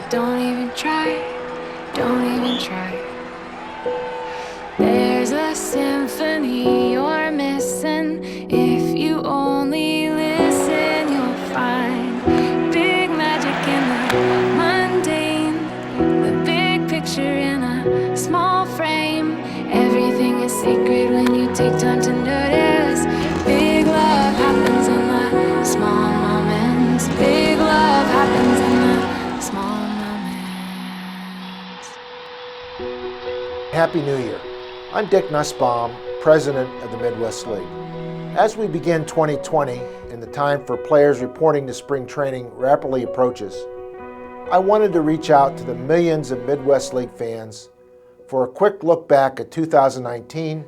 don't even try, don't even try. There's a symphony you're missing. If you only listen, you'll find big magic in the mundane, the big picture in a small frame. Everything is sacred when you take time to notice. Big love happens in the small moments. Big love happens in the small moments. Happy New Year. I'm Dick Nussbaum, President of the Midwest League. As we begin 2020 and the time for players reporting to spring training rapidly approaches, I wanted to reach out to the millions of Midwest League fans for a quick look back at 2019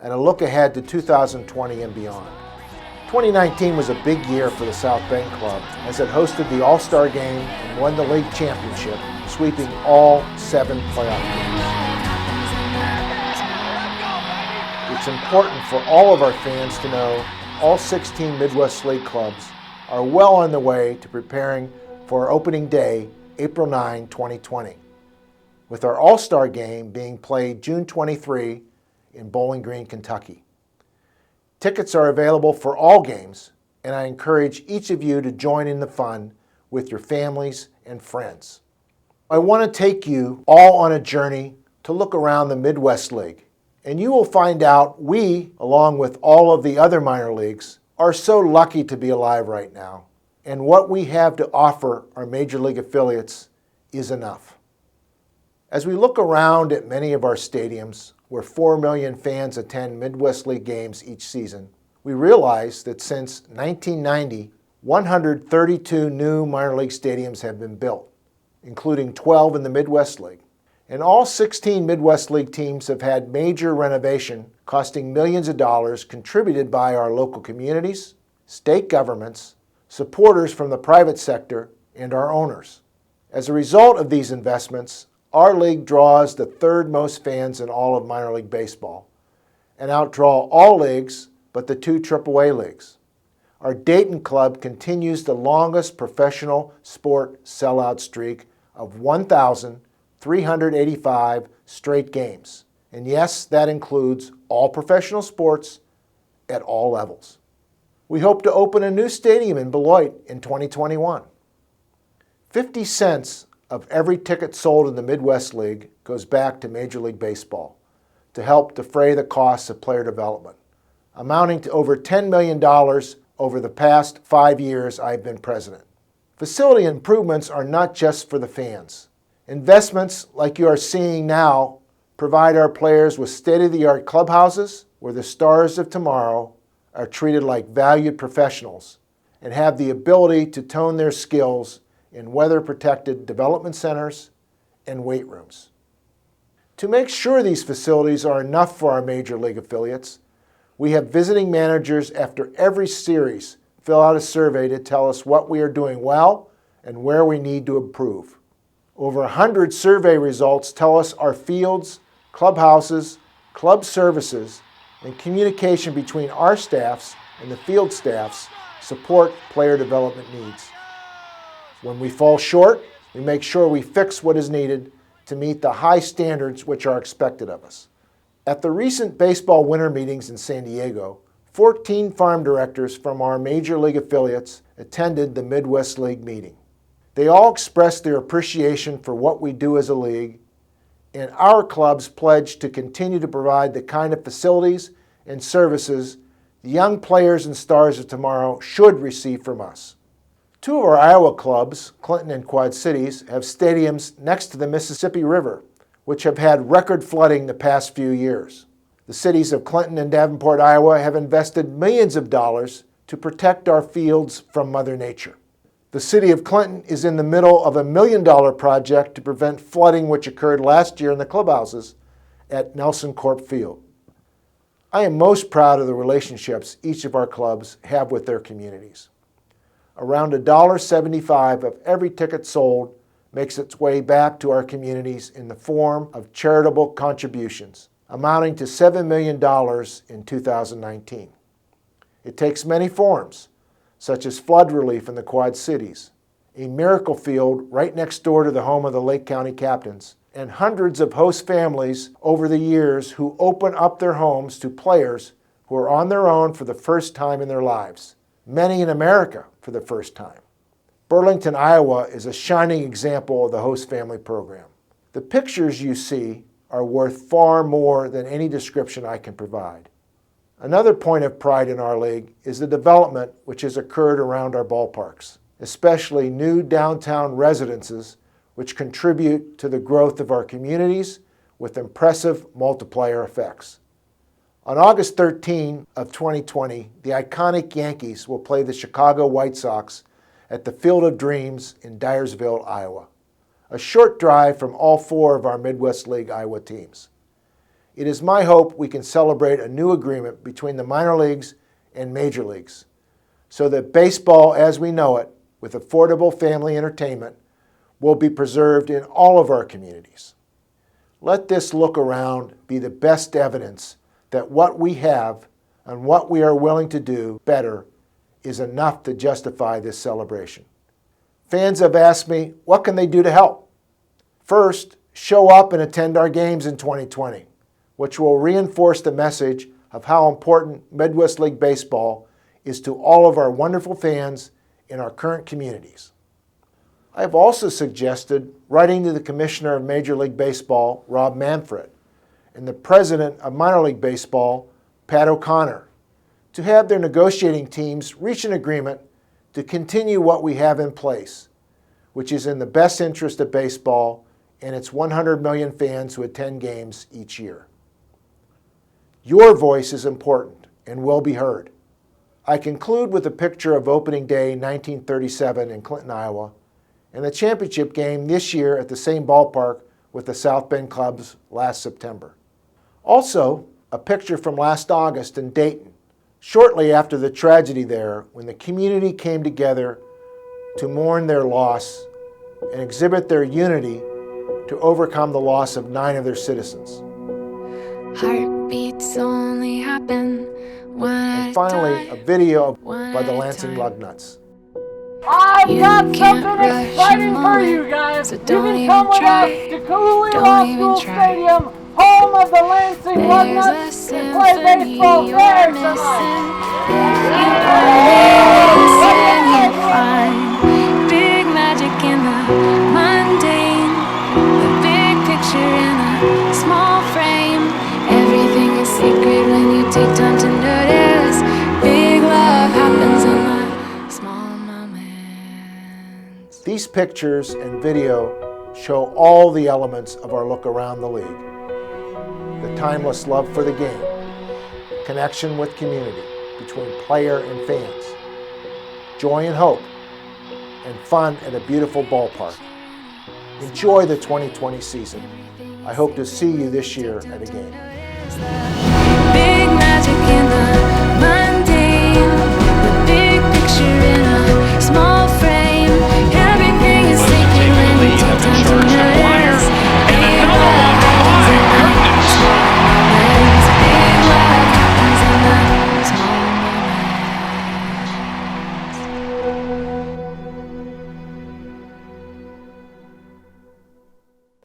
and a look ahead to 2020 and beyond. 2019 was a big year for the South Bend Club as it hosted the All-Star Game and won the league championship, sweeping all 7 playoff games. It's important for all of our fans to know all 16 Midwest League clubs are well on the way to preparing for opening day, April 9, 2020, with our All-Star Game being played June 23 in Bowling Green, Kentucky. Tickets are available for all games, and I encourage each of you to join in the fun with your families and friends. I want to take you all on a journey to look around the Midwest League, and you will find out we, along with all of the other minor leagues, are so lucky to be alive right now, and what we have to offer our major league affiliates is enough. As we look around at many of our stadiums, where 4 million fans attend Midwest League games each season, we realize that since 1990, 132 new minor league stadiums have been built, including 12 in the Midwest League. And all 16 Midwest League teams have had major renovation costing millions of dollars contributed by our local communities, state governments, supporters from the private sector, and our owners. As a result of these investments, our league draws the 3rd most fans in all of minor league baseball and outdraw all leagues but the 2 AAA leagues. Our Dayton club continues the longest professional sport sellout streak of 1,385 straight games. And yes, that includes all professional sports at all levels. We hope to open a new stadium in Beloit in 2021. 50 cents of every ticket sold in the Midwest League goes back to Major League Baseball to help defray the costs of player development, amounting to over $10 million over the past 5 years I've been president. Facility improvements are not just for the fans. Investments like you are seeing now provide our players with state-of-the-art clubhouses where the stars of tomorrow are treated like valued professionals and have the ability to tone their skills in weather-protected development centers and weight rooms. To make sure these facilities are enough for our major league affiliates, we have visiting managers after every series fill out a survey to tell us what we are doing well and where we need to improve. Over 100 survey results tell us our fields, clubhouses, club services, and communication between our staffs and the field staffs support player development needs. When we fall short, we make sure we fix what is needed to meet the high standards which are expected of us. At the recent baseball winter meetings in San Diego, 14 farm directors from our major league affiliates attended the Midwest League meeting. They all expressed their appreciation for what we do as a league, and our clubs pledged to continue to provide the kind of facilities and services the young players and stars of tomorrow should receive from us. 2 of our Iowa clubs, Clinton and Quad Cities, have stadiums next to the Mississippi River, which have had record flooding the past few years. The cities of Clinton and Davenport, Iowa have invested millions of dollars to protect our fields from Mother Nature. The city of Clinton is in the middle of a $1 million project to prevent flooding which occurred last year in the clubhouses at Nelson Corp Field. I am most proud of the relationships each of our clubs have with their communities. Around $1.75 of every ticket sold makes its way back to our communities in the form of charitable contributions, amounting to $7 million in 2019. It takes many forms, such as flood relief in the Quad Cities a miracle field right next door to the home of the Lake County Captains, and hundreds of host families over the years who open up their homes to players who are on their own for the first time in their lives, many in America for the first time. Burlington, Iowa is a shining example of the host family program. The pictures you see are worth far more than any description I can provide. Another point of pride in our league is the development which has occurred around our ballparks, especially new downtown residences which contribute to the growth of our communities with impressive multiplier effects. On August 13 of 2020, the iconic Yankees will play the Chicago White Sox at the Field of Dreams in Dyersville, Iowa, a short drive from all four of our Midwest League Iowa teams. It is my hope we can celebrate a new agreement between the minor leagues and major leagues so that baseball as we know it, with affordable family entertainment, will be preserved in all of our communities. Let this look around be the best evidence that what we have and what we are willing to do better is enough to justify this celebration. Fans have asked me, what can they do to help? First, show up and attend our games in 2020, which will reinforce the message of how important Midwest League Baseball is to all of our wonderful fans in our current communities. I have also suggested writing to the Commissioner of Major League Baseball, Rob Manfred, and the President of Minor League Baseball, Pat O'Connor, to have their negotiating teams reach an agreement to continue what we have in place, which is in the best interest of baseball and its 100 million fans who attend games each year. Your voice is important and will be heard. I conclude with a picture of opening day 1937 in Clinton, Iowa, and the championship game this year at the same ballpark with the South Bend Cubs last September. Also, a picture from last August in Dayton, shortly after the tragedy there when the community came together to mourn their loss and exhibit their unity to overcome the loss of 9 of their citizens. Heartbeats only happen when And finally, a video by the Lansing Lugnuts. I've got something exciting for you guys. So You don't can come even with try. us to Cooley Don't Law even School try. Stadium, home of the Lansing There's Lugnuts, a and play symphony baseball you're there missing. tonight. If you only listen, you'll find big magic in the mundane, the big picture in a small frame. Everything is sacred when you take time to notice. Big love happens in the small moments. These pictures and video show all the elements of our look around the league. The timeless love for the game, connection with community between player and fans, joy and hope, and fun at a beautiful ballpark. Enjoy the 2020 season. I hope to see you this year at a game.